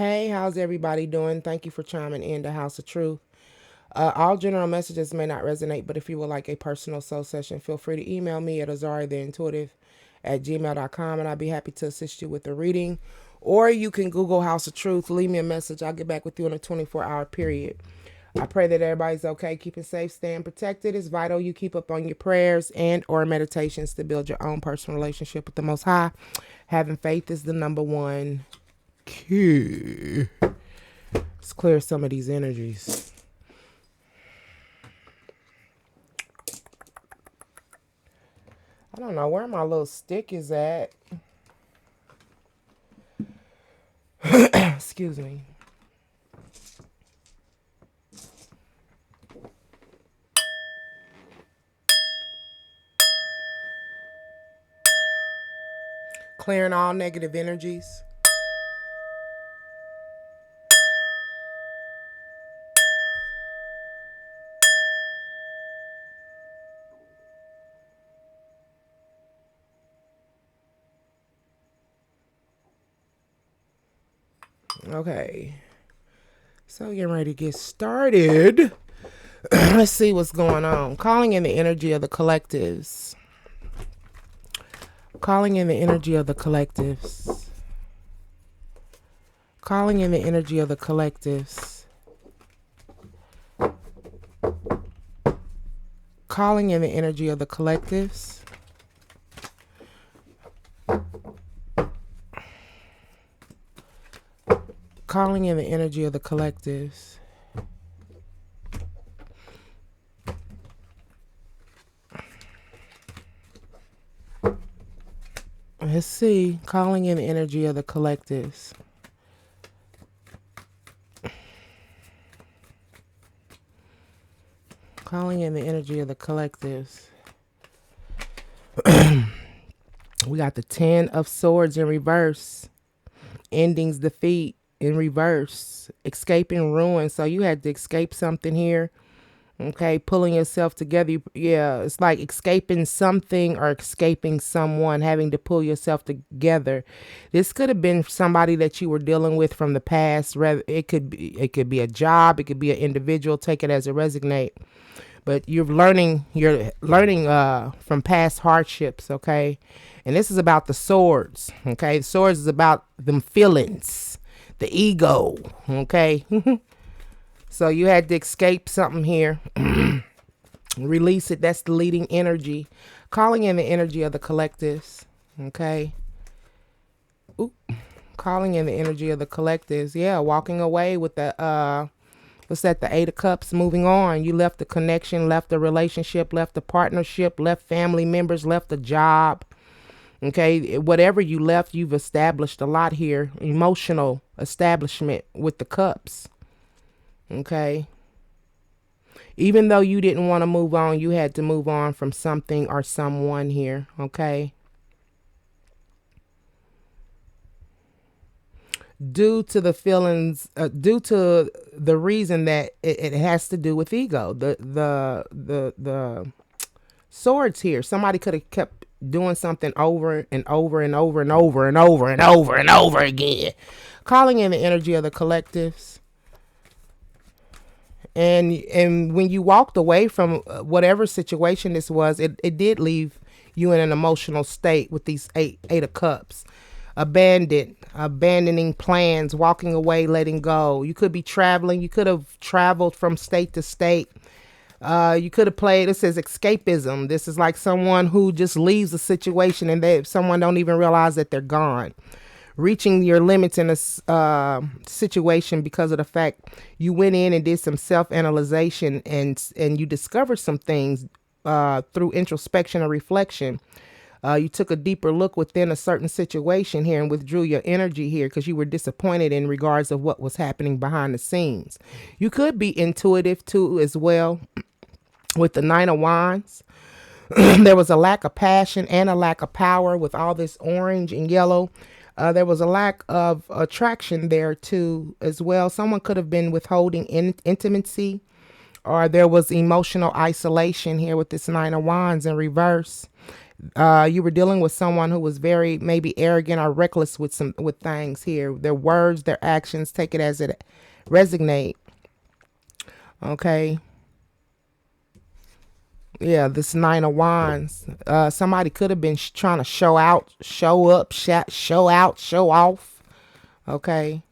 Hey, how's everybody doing? Thank you for chiming in to House of Truth. All general messages may not resonate, but if you would like a personal soul session, feel free to email me at AZARIATHEINTUITIVE@gmail.com and I'll be happy to assist you with the reading. Or you can Google House of Truth, leave me a message. I'll get back with you in a 24-hour period. I pray that everybody's okay, keeping safe, staying protected. It's vital you keep up on your prayers and or meditations to build your own personal relationship with the Most High. Having faith is the number one key. Let's clear some of these energies. I don't know where my little stick is at. Excuse me. Clearing all negative energies. Okay. So getting ready to get started. Let's see what's going on. Calling in the energy of the collectives. Calling in the energy of the collectives. Calling in the energy of the collectives. Calling in the energy of the collectives. Calling in the energy of the collectives. Let's see. Calling in the energy of the collectives. Calling in the energy of the collectives. We got the 10 of Swords in reverse. Endings defeat in reverse. Escaping ruin. So you had to escape something here. Okay, pulling yourself together. Yeah, it's like escaping something or escaping someone, having to pull yourself together. This could have been somebody that you were dealing with from the past. It could be a job, it could be an individual. Take it as a resignate. But you're learning from past hardships, okay? And this is about the swords, okay? The swords is about them feelings, the ego, okay? So you had to escape something here. Release it. That's the leading energy. Calling in the energy of the collectives. Okay. Ooh. Calling in the energy of the collectives. Yeah, walking away with the what's that? The 8 of Cups. Moving on. You left the connection, left the relationship, left the partnership, left family members, left the job. Okay, whatever you left, you've established a lot here. Emotional establishment with the cups. Okay. Even though you didn't want to move on, you had to move on from something or someone here. Okay. Due to the feelings, due to the reason that it has to do with ego. The swords here. Somebody could have kept doing something over and over and over and over and over and over and over again. Calling in the energy of the collectives. And when you walked away from whatever situation this was, it did leave you in an emotional state with these eight of cups. Abandoning plans, walking away, letting go. You could be traveling. You could have traveled from state to state. You could have played, it says escapism. This is like someone who just leaves a situation and someone don't even realize that they're gone. Reaching your limits in a situation because of the fact you went in and did some self-analyzation and you discovered some things through introspection or reflection. You took a deeper look within a certain situation here and withdrew your energy here because you were disappointed in regards of what was happening behind the scenes. You could be intuitive too as well with the 9 of Wands. There was a lack of passion and a lack of power with all this orange and yellow. There was a lack of attraction there too as well. Someone could have been withholding intimacy, or there was emotional isolation here with this 9 of Wands in reverse. You were dealing with someone who was very maybe arrogant or reckless with things here. Their words, their actions, take it as it resonate. Okay. Yeah, this Nine of Wands. Somebody could have been trying to show out, show up, show out, show off. Okay.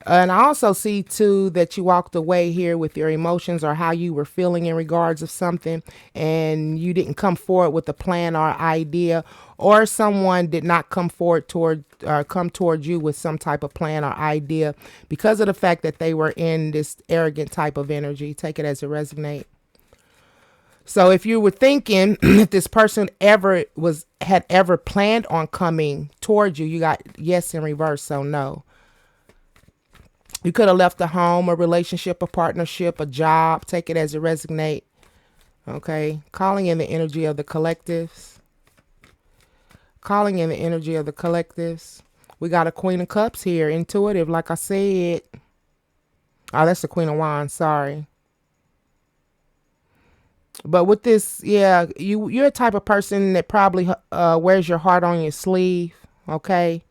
And I also see too that you walked away here with your emotions or how you were feeling in regards of something, and you didn't come forward with a plan or idea, or someone did not come forward toward come toward you with some type of plan or idea because of the fact that they were in this arrogant type of energy. Take it as it resonate. So if you were thinking if this person had ever planned on coming towards you, you got yes in reverse, so no. You could have left a home, a relationship, a partnership, a job. Take it as it resonate. Okay. Calling in the energy of the collectives. Calling in the energy of the collectives. We got a Queen of Cups here. Intuitive, like I said. Oh, that's the Queen of Wands. Sorry. But with this, yeah, you're a type of person that probably wears your heart on your sleeve. Okay.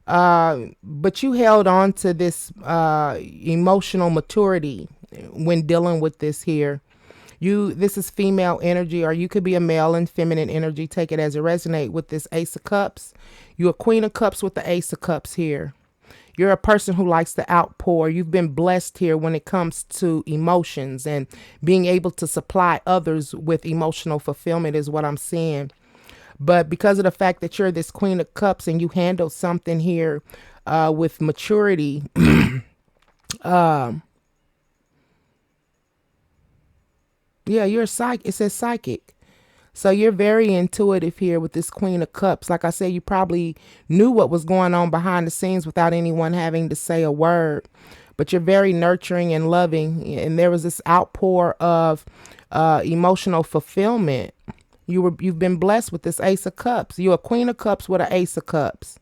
But you held on to this emotional maturity when dealing with this here. This is female energy, or you could be a male and feminine energy. Take it as it resonate with this Ace of Cups. You're a Queen of Cups with the Ace of Cups here. You're a person who likes to outpour. You've been blessed here when it comes to emotions and being able to supply others with emotional fulfillment is what I'm seeing. But because of the fact that you're this Queen of Cups and you handle something here with maturity, yeah, you're a psychic. It says psychic. So you're very intuitive here with this Queen of Cups. Like I said, you probably knew what was going on behind the scenes without anyone having to say a word. But you're very nurturing and loving. And there was this outpour of emotional fulfillment. You've been blessed with this Ace of Cups. You're a Queen of Cups with an Ace of Cups.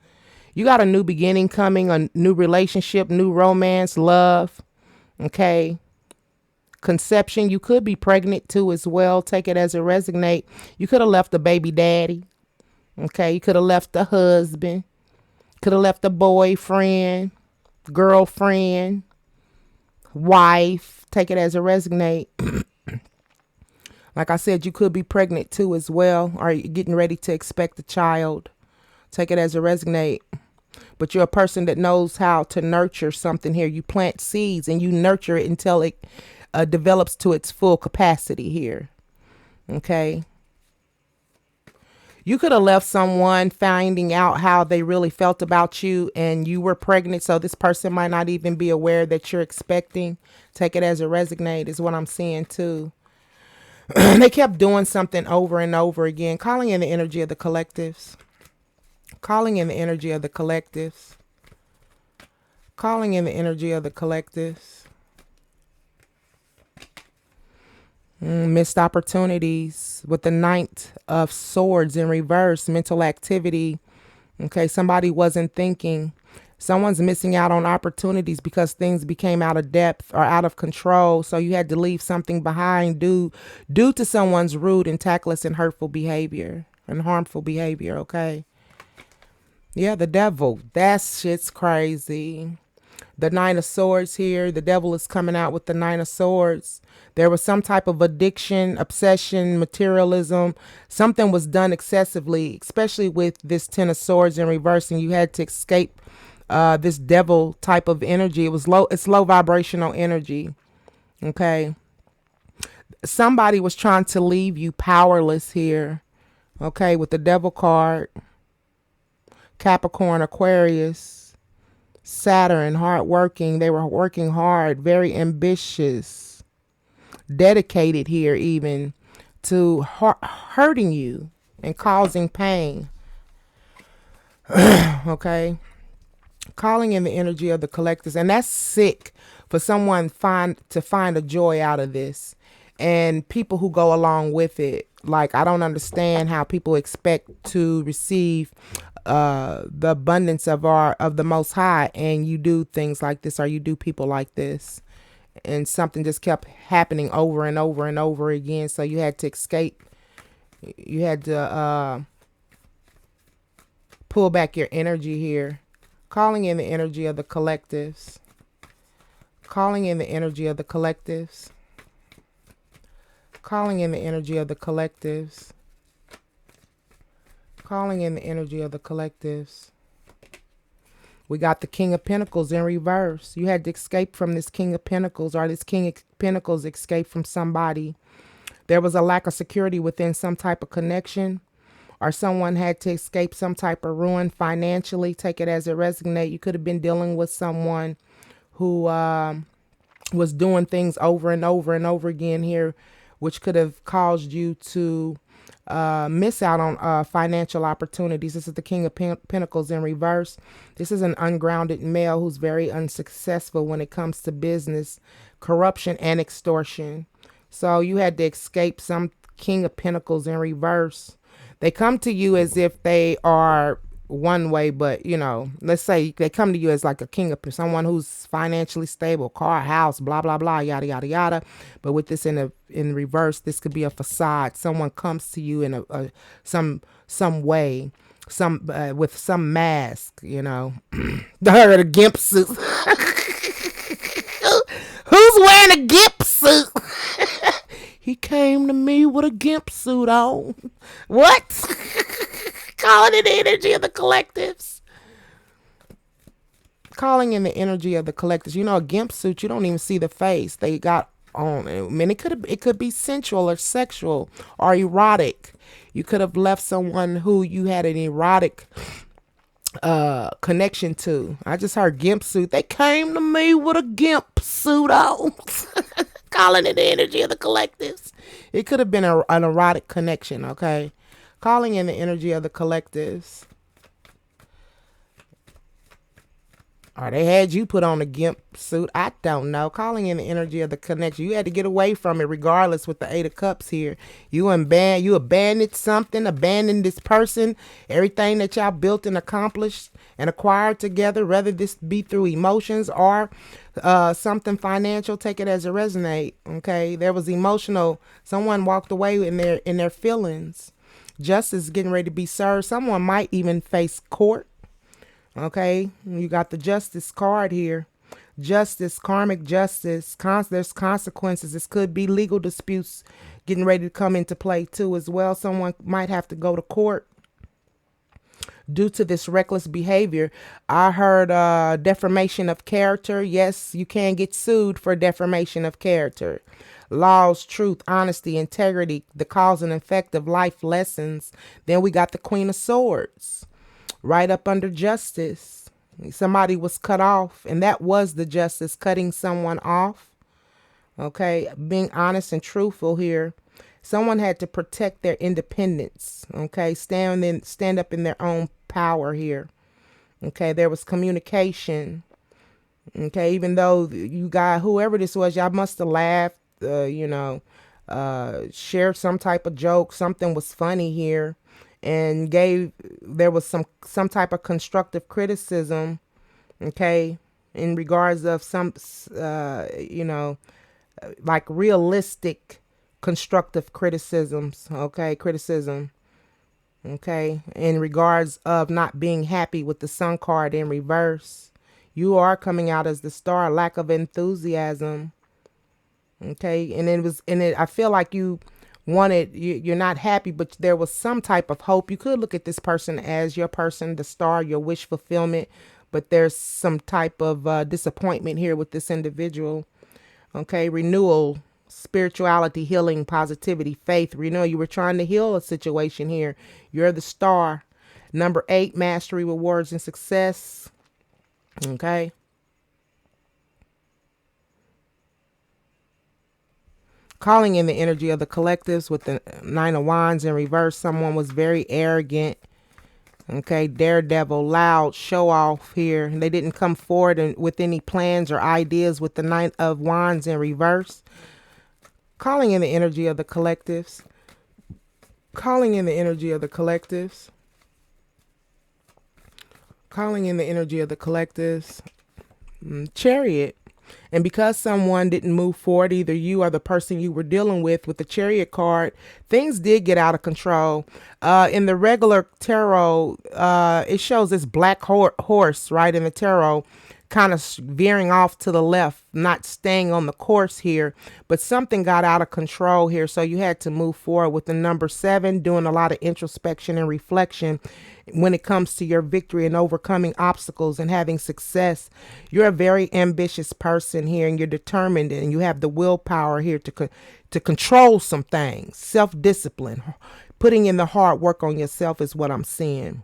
You got a new beginning coming, a new relationship, new romance, love. Okay. Conception. You could be pregnant too as well. Take it as it resonate. You could have left a baby daddy. Okay. You could have left a husband. Could have left a boyfriend, girlfriend, wife. Take it as it resonate. Like I said, you could be pregnant too as well, or you're getting ready to expect a child. Take it as it resonate. But you're a person that knows how to nurture something here. You plant seeds and you nurture it until it develops to its full capacity here. Okay. You could have left someone finding out how they really felt about you and you were pregnant. So this person might not even be aware that you're expecting. Take it as it resonate is what I'm seeing too. They kept doing something over and over again, calling in the energy of the collectives. Calling in the energy of the collectives. Calling in the energy of the collectives. Missed opportunities with the Knight of Swords in reverse. Mental activity. Okay, somebody wasn't thinking. Someone's missing out on opportunities because things became out of depth or out of control. So you had to leave something behind due to someone's rude and tactless and hurtful behavior and harmful behavior. Okay. Yeah, the devil. That shit's crazy. The Nine of Swords here. The devil is coming out with the Nine of Swords. There was some type of addiction, obsession, materialism. Something was done excessively, especially with this Ten of Swords in reverse, and you had to escape this devil type of energy. It's low vibrational energy. Okay. Somebody was trying to leave you powerless here. Okay. With the devil card, Capricorn, Aquarius, Saturn, hardworking. They were working hard, very ambitious, dedicated here even to hurting you and causing pain. Okay. Calling in the energy of the collectors, and that's sick for someone to find a joy out of this, and people who go along with it. Like, I don't understand how people expect to receive the abundance of the Most High, and you do things like this, or you do people like this, and something just kept happening over and over and over again. So you had to escape You had to pull back your energy here. Calling in the energy of the collectives. Calling in the energy of the collectives. Calling in the energy of the collectives. Calling in the energy of the collectives. We got the King of Pentacles in reverse. You had to escape from this King of Pentacles, or this King of Pentacles escaped from somebody. There was a lack of security within some type of connection, or someone had to escape some type of ruin financially. Take it as it resonates. You could have been dealing with someone who was doing things over and over and over again here, which could have caused you to miss out on financial opportunities. This is the King of Pentacles in reverse. This is an ungrounded male who's very unsuccessful when it comes to business, corruption, and extortion. So you had to escape some King of Pentacles in reverse. They come to you as if they are one way, but you know, let's say they come to you as like a king of someone who's financially stable, car, house, blah blah blah, yada yada yada. But with this in reverse, this could be a facade. Someone comes to you in some way, some with some mask, you know. Or a gimp suit. Who's wearing a gimp suit? He came to me with a gimp suit on. What? Calling in the energy of the collectives. Calling in the energy of the collectives. You know, a gimp suit, you don't even see the face they got on. I mean, it could be sensual or sexual or erotic. You could have left someone who you had an erotic connection to. I just heard gimp suit. They came to me with a gimp suit on. Calling in the energy of the collectives. It could have been an erotic connection, okay? Calling in the energy of the collectives. Or they had you put on a gimp suit. I don't know. Calling in the energy of the connection. You had to get away from it regardless with the Eight of Cups here. You abandoned something, abandoned this person, everything that y'all built and accomplished and acquired together, whether this be through emotions or something financial. Take it as it resonate. Okay. There was emotional. Someone walked away in their feelings. Justice getting ready to be served. Someone might even face court. Okay, you got the justice card here. Justice, karmic justice. There's consequences. This could be legal disputes getting ready to come into play too as well. Someone might have to go to court due to this reckless behavior. I heard defamation of character. Yes, you can get sued for defamation of character. Laws, truth, honesty, integrity, the cause and effect of life lessons. Then we got the Queen of Swords right up under justice. Somebody was cut off, and that was the justice, cutting someone off. Okay, being honest and truthful here. Someone had to protect their independence. Okay, stand up in their own power here. Okay, there was communication. Okay, even though you got whoever this was, y'all must have laughed. Shared some type of joke. Something was funny here, and there was some type of constructive criticism. Okay, in regards of some like realistic constructive criticisms. Okay, criticism. Okay, in regards of not being happy with the Sun card in reverse. You are coming out as the star. Lack of enthusiasm. Okay, and I feel like you're not happy, but there was some type of hope. You could look at this person as your person, the star, your wish fulfillment, but there's some type of disappointment here with this individual. Okay, renewal, spirituality, healing, positivity, faith, renewal. You were trying to heal a situation here. You're the star. Number 8, mastery, rewards, and success. Okay. Calling in the energy of the collectives with the 9 of Wands in reverse. Someone was very arrogant. Okay, daredevil, loud, show off here. They didn't come forward with any plans or ideas with the 9 of Wands in reverse. Calling in the energy of the collectives. Calling in the energy of the collectives. Calling in the energy of the collectives. Chariot. And because someone didn't move forward, either you or the person you were dealing with the Chariot card, things did get out of control. In the regular tarot, it shows this black horse, right, in the tarot, kind of veering off to the left, not staying on the course here, but something got out of control here. So you had to move forward with the number 7, doing a lot of introspection and reflection when it comes to your victory and overcoming obstacles and having success. You're a very ambitious person here, and you're determined, and you have the willpower here to control some things. Self-discipline, putting in the hard work on yourself is what I'm seeing,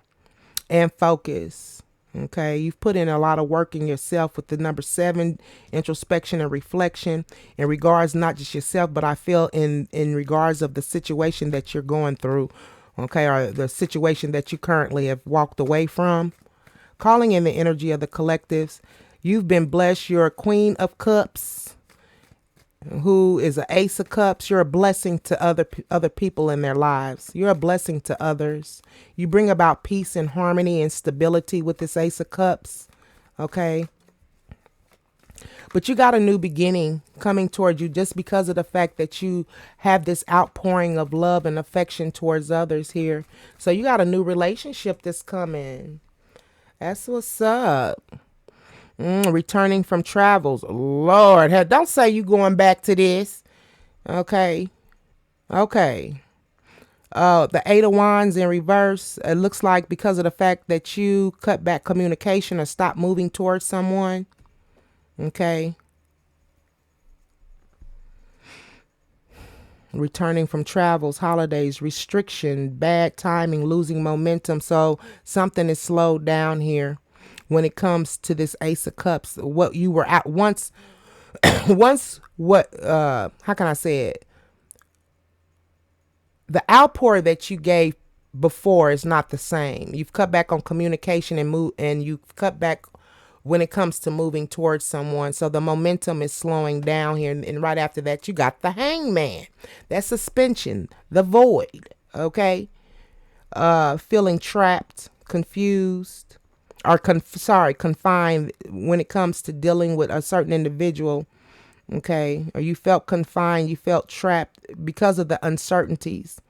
and focus. Okay, you've put in a lot of work in yourself with the number 7, introspection and reflection in regards not just yourself, but I feel in regards of the situation that you're going through, okay, or the situation that you currently have walked away from. Calling in the energy of the collectives. You've been blessed. You're a Queen of Cups, who is an Ace of Cups. You're a blessing to other people in their lives. You're a blessing to others. You bring about peace and harmony and stability with this Ace of Cups. Okay. But you got a new beginning coming toward you just because of the fact that you have this outpouring of love and affection towards others here. So you got a new relationship that's coming. That's what's up. Returning from travels. Lord, don't say you going back to this. Okay. Okay. The 8 of Wands in reverse. It looks like because of the fact that you cut back communication or stopped moving towards someone. Okay. Returning from travels, holidays, restriction, bad timing, losing momentum. So something is slowed down here when it comes to this Ace of Cups. What you were at once, how can I say it? The outpour that you gave before is not the same. You've cut back on communication and you've cut back when it comes to moving towards someone. So the momentum is slowing down here. And right after that, you got the Hangman. That's suspension, the void. Okay. Feeling trapped, confused, or confined when it comes to dealing with a certain individual. Okay. Or you felt confined, you felt trapped because of the uncertainties.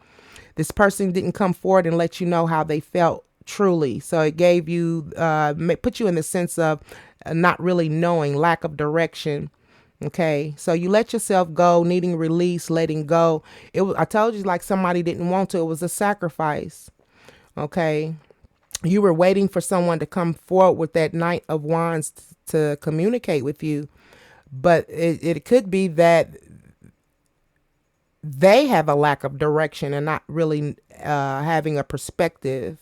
This person didn't come forward and let you know how they felt truly. So it gave you, put you in the sense of not really knowing, lack of direction. Okay. So you let yourself go, needing release, letting go. I told you, like somebody didn't want to, it was a sacrifice. Okay. You were waiting for someone to come forward with that Knight of Wands to communicate with you. But it could be that they have a lack of direction and not really having a perspective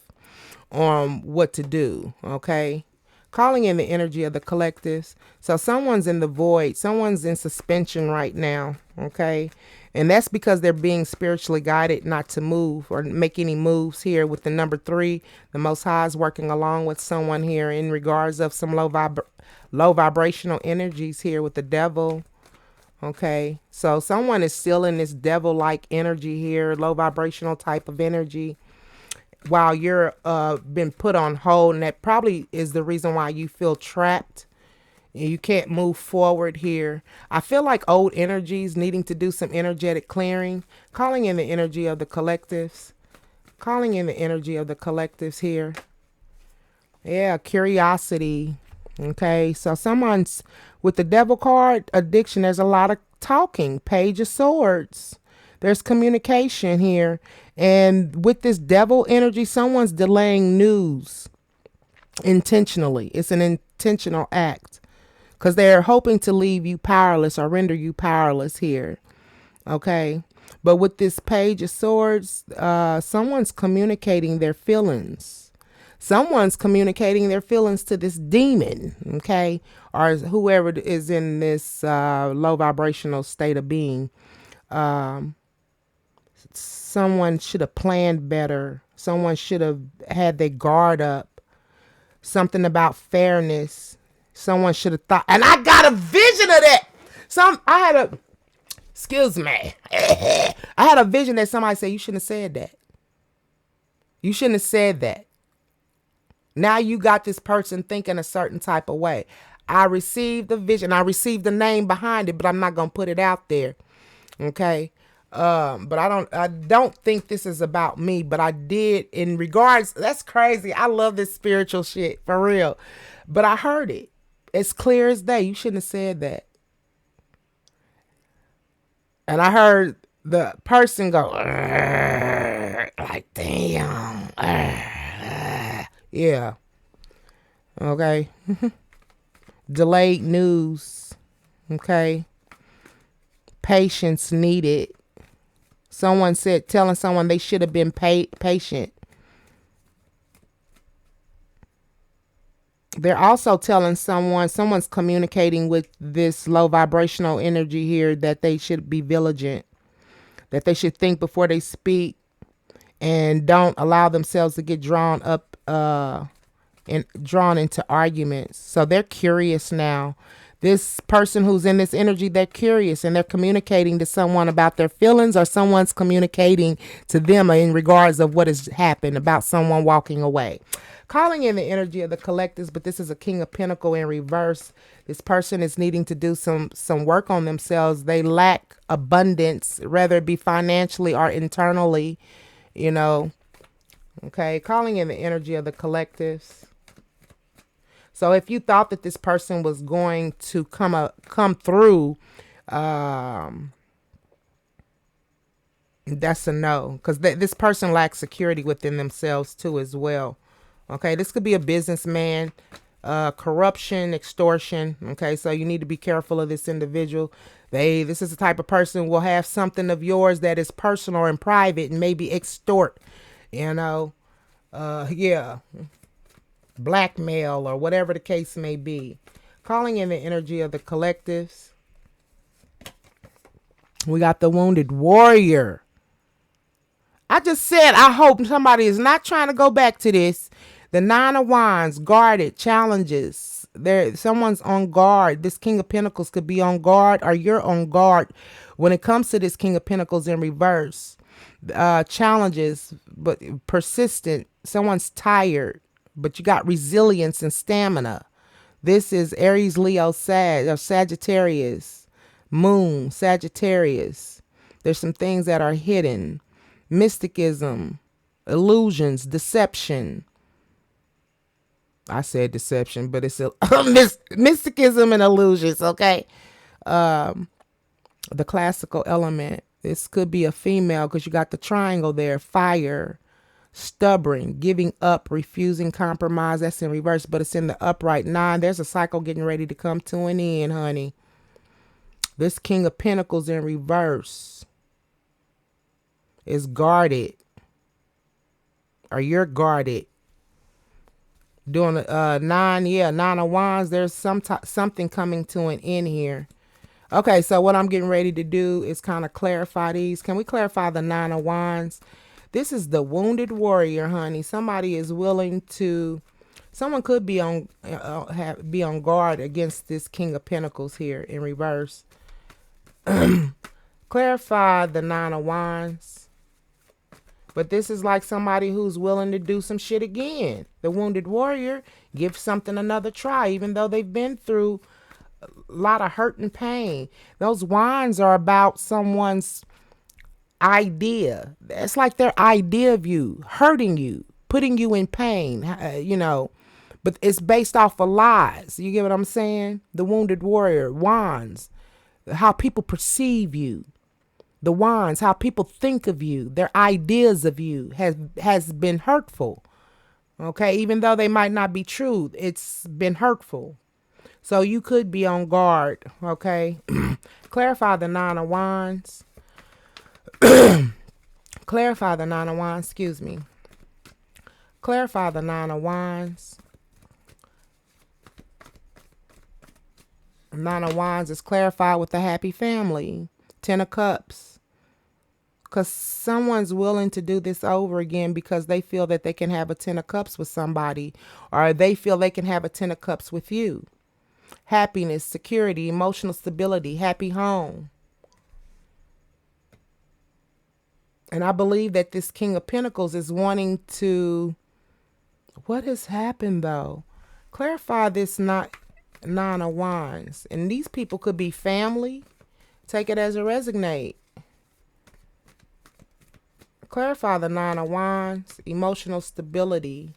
on what to do. Okay. Calling in the energy of the collectives. So someone's in the void. Someone's in suspension right now. Okay. And that's because they're being spiritually guided not to move or make any moves here with the number 3. The Most High is working along with someone here in regards of some low vibrational energies here with the devil. Okay. So someone is still in this devil-like energy here, low vibrational type of energy, while you're been put on hold. And that probably is the reason why you feel trapped. You can't move forward here. I feel like old energies needing to do some energetic clearing. Calling in the energy of the collectives. Calling in the energy of the collectives here. Yeah, curiosity. Okay, so someone's with the devil card, addiction. There's a lot of talking. Page of Swords. There's communication here. And with this devil energy, someone's delaying news intentionally. It's an intentional act because they're hoping to leave you powerless or render you powerless here. Okay. But with this Page of Swords, someone's communicating their feelings. Someone's communicating their feelings to this demon. Okay. Or whoever is in this low vibrational state of being. Someone should have planned better. Someone should have had their guard up. Something about fairness. Someone should have thought, and I got a vision of that. Excuse me. I had a vision that somebody said, you shouldn't have said that. You shouldn't have said that. Now you got this person thinking a certain type of way. I received the vision. I received the name behind it, but I'm not gonna put it out there. Okay. But I don't think this is about me, but I did in regards. That's crazy. I love this spiritual shit for real. But I heard it. It's clear as day. You shouldn't have said that. And I heard the person go, like, damn. Yeah. Okay. Delayed news. Okay. Patience needed. Someone said, telling someone they should have been patient. They're also telling someone's communicating with this low vibrational energy here that they should be vigilant, that they should think before they speak and don't allow themselves to get drawn up and drawn into arguments. So they're curious now. This person who's in this energy, they're curious and they're communicating to someone about their feelings, or someone's communicating to them in regards of what has happened about someone walking away. Calling in the energy of the collectives, but this is a King of Pentacle in reverse. This person is needing to do some work on themselves. They lack abundance, whether it be financially or internally, you know. Okay, calling in the energy of the collectives. So if you thought that this person was going to come through, that's a no, because this person lacks security within themselves too as well. Okay, this could be a businessman, corruption, extortion. Okay, so you need to be careful of this individual. This is the type of person who will have something of yours that is personal and private and maybe extort, you know. Yeah, blackmail or whatever the case may be. Calling in the energy of the collectives. We got the wounded warrior. I just said I hope somebody is not trying to go back to this. The Nine of Wands, guarded, challenges. Someone's on guard. This King of Pentacles could be on guard, or you're on guard when it comes to this King of Pentacles in reverse. Challenges, but persistent. Someone's tired, but you got resilience and stamina. This is Aries, Leo, Sagittarius, Moon, Sagittarius. There's some things that are hidden. Mysticism, illusions, deception. I said deception, but it's mysticism and illusions, okay? The classical element. This could be a female because you got the triangle there. Fire, stubborn, giving up, refusing compromise. That's in reverse, but it's in the upright. 9. There's a cycle getting ready to come to an end, honey. This King of Pentacles in reverse is guarded, or you're guarded. Doing the 9 of Wands, there's something coming to an end here. Okay, so what I'm getting ready to do is kind of clarify these. Can we clarify the 9 of Wands? This is the wounded warrior, honey. Somebody is willing to. Someone could be on guard against this King of Pentacles here in reverse. Clarify the 9 of Wands. But this is like somebody who's willing to do some shit again. The wounded warrior, give something another try, even though they've been through a lot of hurt and pain. Those wands are about someone's idea. It's like their idea of you, hurting you, putting you in pain, you know. But it's based off of lies. You get what I'm saying? The wounded warrior, wands, how people perceive you. The wands, how people think of you, their ideas of you has been hurtful. Okay, even though they might not be true, it's been hurtful. So you could be on guard. Okay, clarify the 9 of Wands. Clarify the 9 of Wands. Excuse me. Clarify the 9 of Wands. 9 of Wands is clarified with the happy family. 10 of Cups. Because someone's willing to do this over again because they feel that they can have a 10 of Cups with somebody, or they feel they can have a 10 of Cups with you. Happiness, security, emotional stability, happy home. And I believe that this King of Pentacles is wanting to. What has happened though? Clarify this not. Nine of Wands. And these people could be family. Take it as a resonate. Clarify the Nine of Wands. Emotional stability.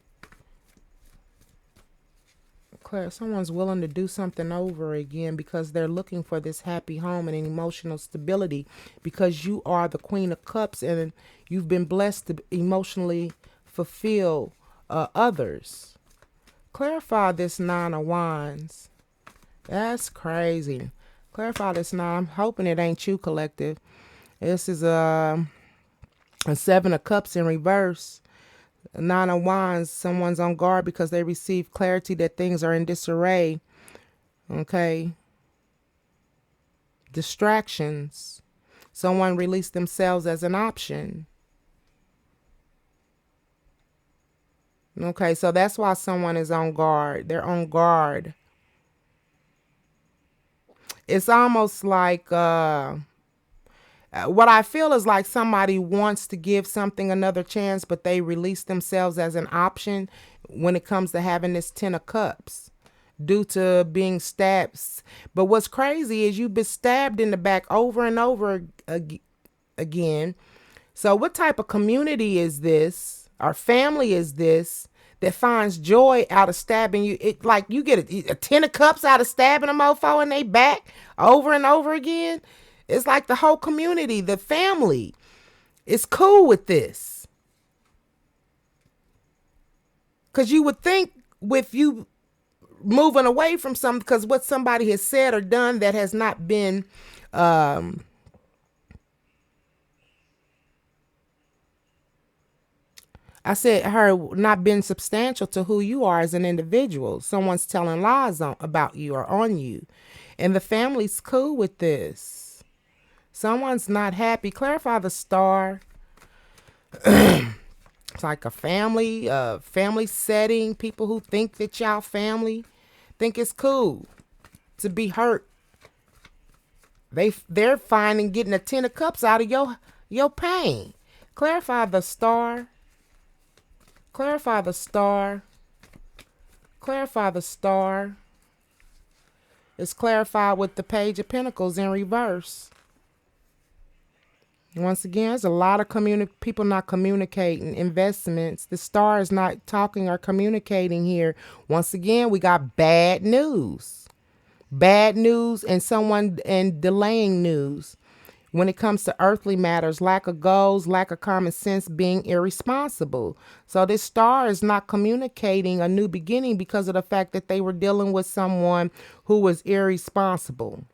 Someone's willing to do something over again because they're looking for this happy home and an emotional stability, because you are the Queen of Cups and you've been blessed to emotionally fulfill others. Clarify this Nine of Wands. That's crazy. Clarify this Nine. I'm hoping it ain't you, collective. This is a Seven of Cups in reverse. Nine of Wands, someone's on guard because they receive clarity that things are in disarray. Okay. Distractions. Someone released themselves as an option. Okay, so that's why someone is on guard. They're on guard. It's almost like what I feel is like somebody wants to give something another chance, but they release themselves as an option when it comes to having this Ten of Cups due to being stabbed. But what's crazy is you've been stabbed in the back over and over again. So what type of community is this, or family is this, that finds joy out of stabbing you? It like you get a Ten of Cups out of stabbing a mofo in they back over and over again. It's like the whole community, the family, is cool with this. Because you would think with you moving away from something, because what somebody has said or done that has not been, I said her, not been substantial to who you are as an individual. Someone's telling lies about you or on you. And the family's cool with this. Someone's not happy. Clarify the Star. It's like a family setting. People who think that y'all family think it's cool to be hurt. They're finding getting a Ten of Cups out of your pain. Clarify the Star. Clarify the Star. Clarify the Star. It's clarified with the Page of Pentacles in reverse. Once again, there's a lot of people not communicating. Investments. The Star is not talking or communicating here. Once again, we got bad news. Bad news and delaying news. When it comes to earthly matters, lack of goals, lack of common sense, being irresponsible. So this Star is not communicating a new beginning because of the fact that they were dealing with someone who was irresponsible.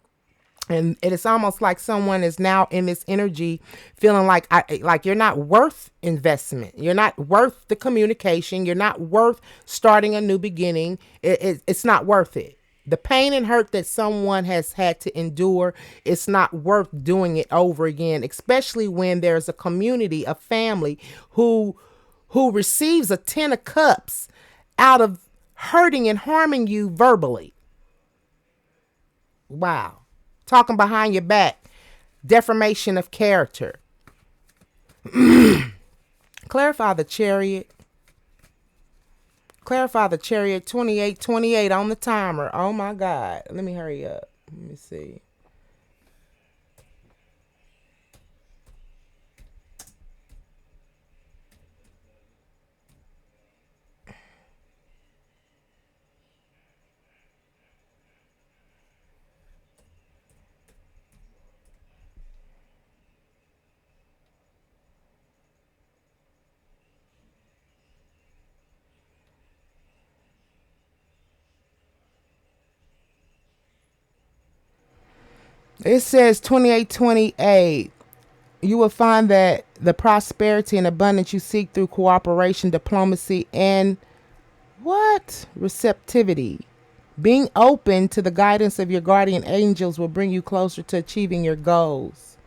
And it is almost like someone is now in this energy feeling like you're not worth investment. You're not worth the communication. You're not worth starting a new beginning. It's not worth it. The pain and hurt that someone has had to endure, it's not worth doing it over again, especially when there's a community, a family who receives a Ten of Cups out of hurting and harming you verbally. Wow. Talking behind your back. Defamation of character. Clarify the Chariot. Clarify the Chariot. 28 on the timer. Oh my God. Let me hurry up. Let me see. It says 28. You will find that the prosperity and abundance you seek through cooperation, diplomacy, and what? Receptivity. Being open to the guidance of your guardian angels will bring you closer to achieving your goals.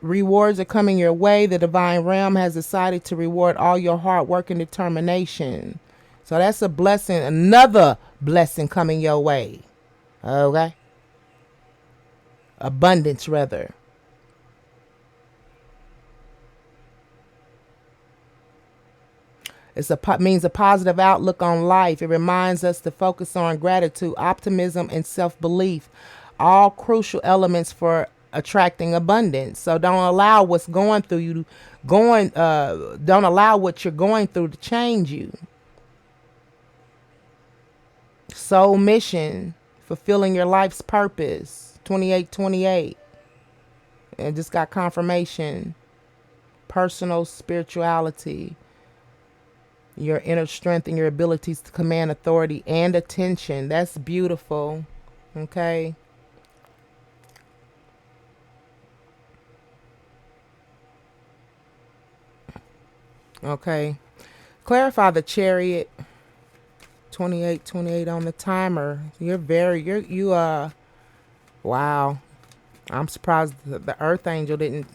Rewards are coming your way. The divine realm has decided to reward all your hard work and determination. So that's a blessing, another blessing coming your way. Okay? Abundance, rather. Means a positive outlook on life. It reminds us to focus on gratitude, optimism, and self-belief, all crucial elements for attracting abundance. So don't allow what's going through you don't allow what you're going through to change you. Soul mission, fulfilling your life's purpose. 2828. And just got confirmation. Personal spirituality, your inner strength and your abilities to command authority and attention. That's beautiful. Okay. Okay. Clarify the chariot. 2828 on the timer. Wow. I'm surprised the earth angel didn't,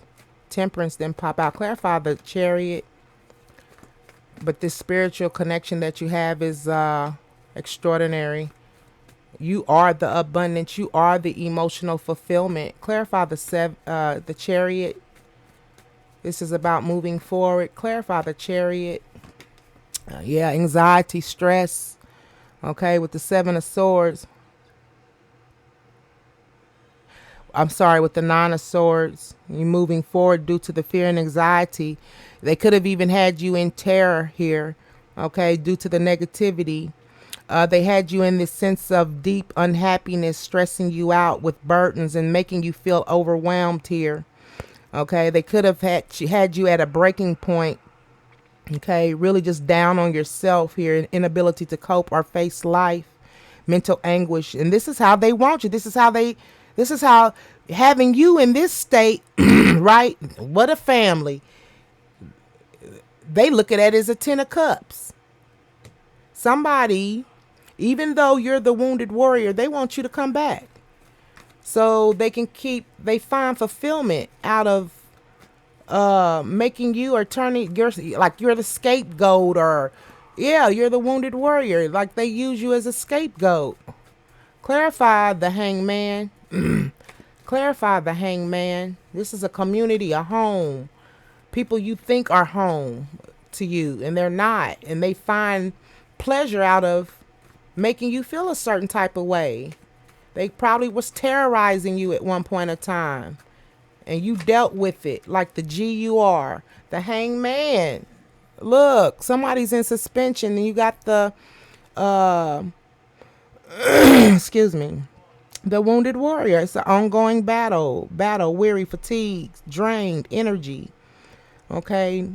temperance didn't pop out. Clarify the chariot. But this spiritual connection that you have is extraordinary. You are the abundance. You are the emotional fulfillment. Clarify the chariot. This is about moving forward. Clarify the chariot. Yeah, anxiety, stress. Okay, with the Seven of Swords. I'm sorry, with the Nine of Swords. You're moving forward due to the fear and anxiety. They could have even had you in terror here, okay, due to the negativity. They had you in this sense of deep unhappiness, stressing you out with burdens and making you feel overwhelmed here. Okay, they could have had you at a breaking point. Okay, really just down on yourself here, inability to cope or face life, mental anguish. And this is how they want you. This is how having you in this state, right? What a family. They look at it as a 10 of cups. Somebody, even though you're the wounded warrior, they want you to come back. So they find fulfillment out of making you or turning you're the scapegoat, or you're the wounded warrior. Like they use you as a scapegoat. Clarify the hangman. Clarify the hangman. This is a community, a home. People you think are home to you, and they're not. And they find pleasure out of making you feel a certain type of way. They probably was terrorizing you at one point of time, and you dealt with it like the GUR, the hangman. Look, somebody's in suspension, and you got the, excuse me, the wounded warrior. It's an ongoing battle, weary, fatigued, drained, energy. Okay,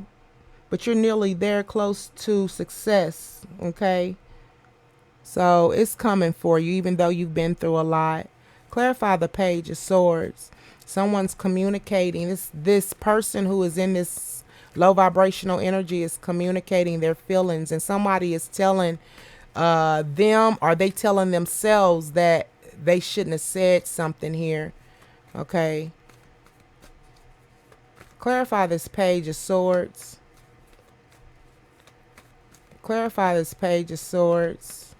but you're nearly there, close to success. Okay, so it's coming for you, even though you've been through a lot. Clarify the Page of Swords. Someone's communicating. This person who is in this low vibrational energy is communicating their feelings, and somebody is telling them, or they telling themselves that they shouldn't have said something here. Okay. Clarify this Page of Swords. Clarify this Page of Swords.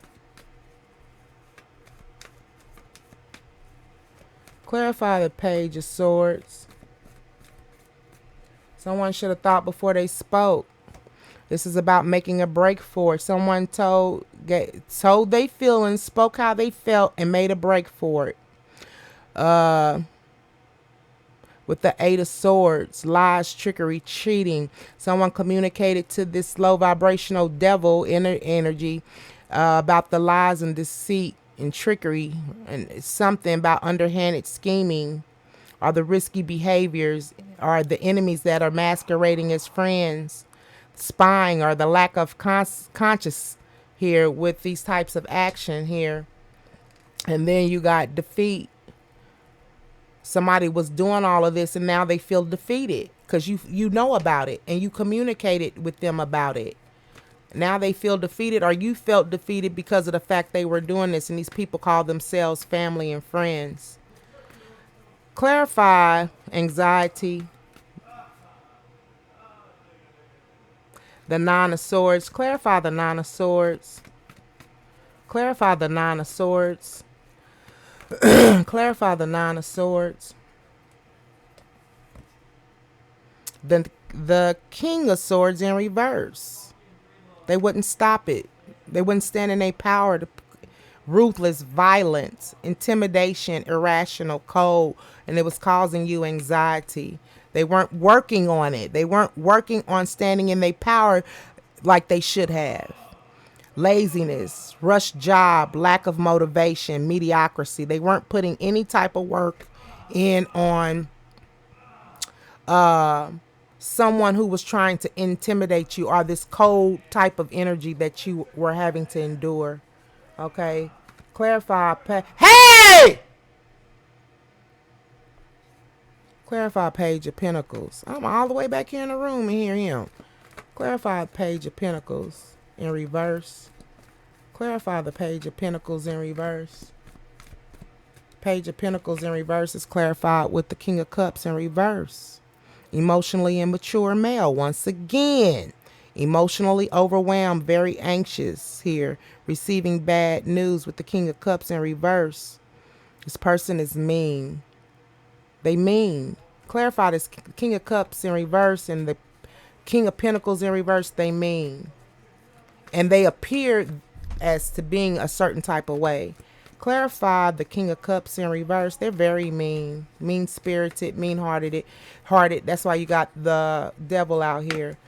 Clarify the Page of Swords. Someone should have thought before they spoke. This is about making a break for it. Someone told they feelings, spoke how they felt, and made a break for it. With the Eight of Swords, lies, trickery, cheating. Someone communicated to this low vibrational devil energy about the lies and deceit and trickery, and it's something about underhanded scheming, or the risky behaviors, or the enemies that are masquerading as friends, spying, or the lack of conscious here with these types of action here. And then you got defeat. Somebody was doing all of this, and now they feel defeated because you know about it and you communicated with them about it. Now they feel defeated, or you felt defeated because of the fact they were doing this, and these people call themselves family and friends. Clarify anxiety. The Nine of Swords. Clarify the Nine of Swords. Clarify the Nine of Swords. Clarify the Nine of Swords. The King of Swords in reverse. They wouldn't stop it. They wouldn't stand in their power to ruthless violence, intimidation, irrational, cold, and it was causing you anxiety. They weren't working on it. They weren't working on standing in their power like they should have. Laziness, rushed job, lack of motivation, mediocrity. They weren't putting any type of work in on someone who was trying to intimidate you, or this cold type of energy that you were having to endure. Okay. Clarify. Hey! Clarify Page of Pentacles. I'm all the way back here in the room and hear him. Clarify Page of Pentacles in reverse. Clarify the Page of Pentacles in reverse. Page of Pentacles in reverse is clarified with the King of Cups in reverse. Emotionally immature male once again. Emotionally overwhelmed, very anxious here. Receiving bad news with the King of Cups in reverse. This person is mean. They mean. Clarify this King of Cups in reverse and the King of Pentacles in reverse. They mean. And they appear as to being a certain type of way. Clarify the King of Cups in reverse. They're very mean. Mean-spirited, mean-hearted. That's why you got the devil out here.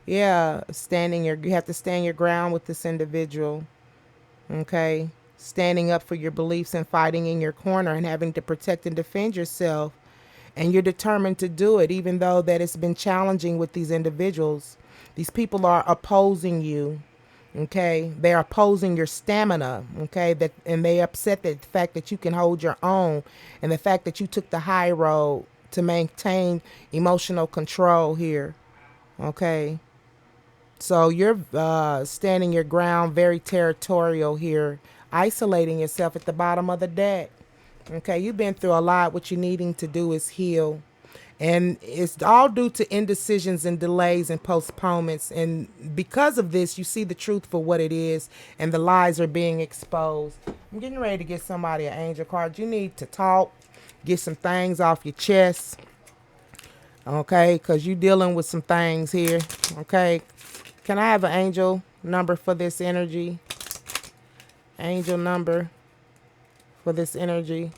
Yeah, you have to stand your ground with this individual. Okay? Standing up for your beliefs and fighting in your corner and having to protect and defend yourself. And you're determined to do it, even though that it's been challenging with these individuals. These people are opposing you. Okay, they're opposing your stamina. Okay, and they upset at the fact that you can hold your own, and the fact that you took the high road to maintain emotional control here. Okay, so you're standing your ground, very territorial here, isolating yourself at the bottom of the deck. Okay, you've been through a lot. What you're needing to do is heal. And it's all due to indecisions and delays and postponements. And because of this, you see the truth for what it is, and the lies are being exposed. I'm getting ready to get somebody an angel card. You need to talk, get some things off your chest. Okay, because you're dealing with some things here. Okay, can I have an angel number for this energy? Angel number for this energy.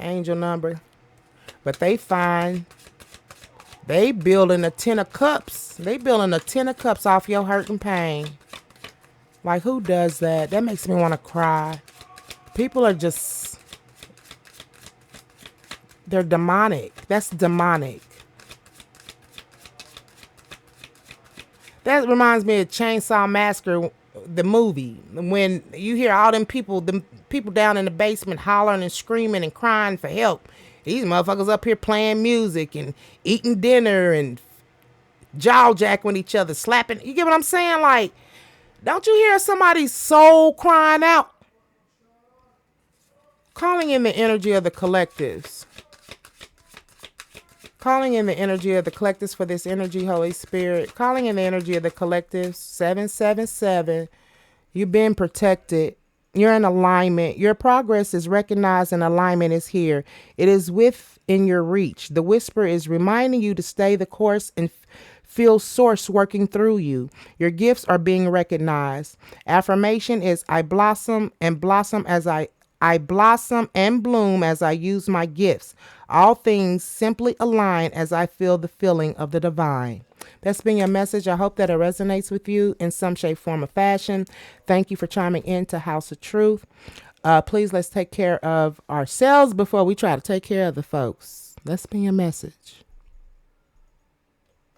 Angel number. But they building a 10 of cups. They building a 10 of cups off your hurt and pain. Like, who does that? That makes me want to cry. People are just, they're demonic. That's demonic. That reminds me of Chainsaw Massacre, the movie, when you hear all them people down in the basement hollering and screaming and crying for help. These motherfuckers up here playing music and eating dinner and jaw jacking with each other, slapping. You get what I'm saying? Like, don't you hear somebody's soul crying out? Calling in the energy of the collectives. Calling in the energy of the collectives for this energy, Holy Spirit. Calling in the energy of the collectives. 777. You've been protected. You're in alignment. Your progress is recognized and alignment is here. It is within your reach. The whisper is reminding you to stay the course and feel source working through you. Your gifts are being recognized. Affirmation is I blossom and blossom as I blossom and bloom as I use my gifts. All things simply align as I feel the feeling of the divine. That's been your message. I hope that it resonates with you in some shape, form, or fashion. Thank you for chiming in to House of Truth. Please, let's take care of ourselves before we try to take care of the folks. That's been your message.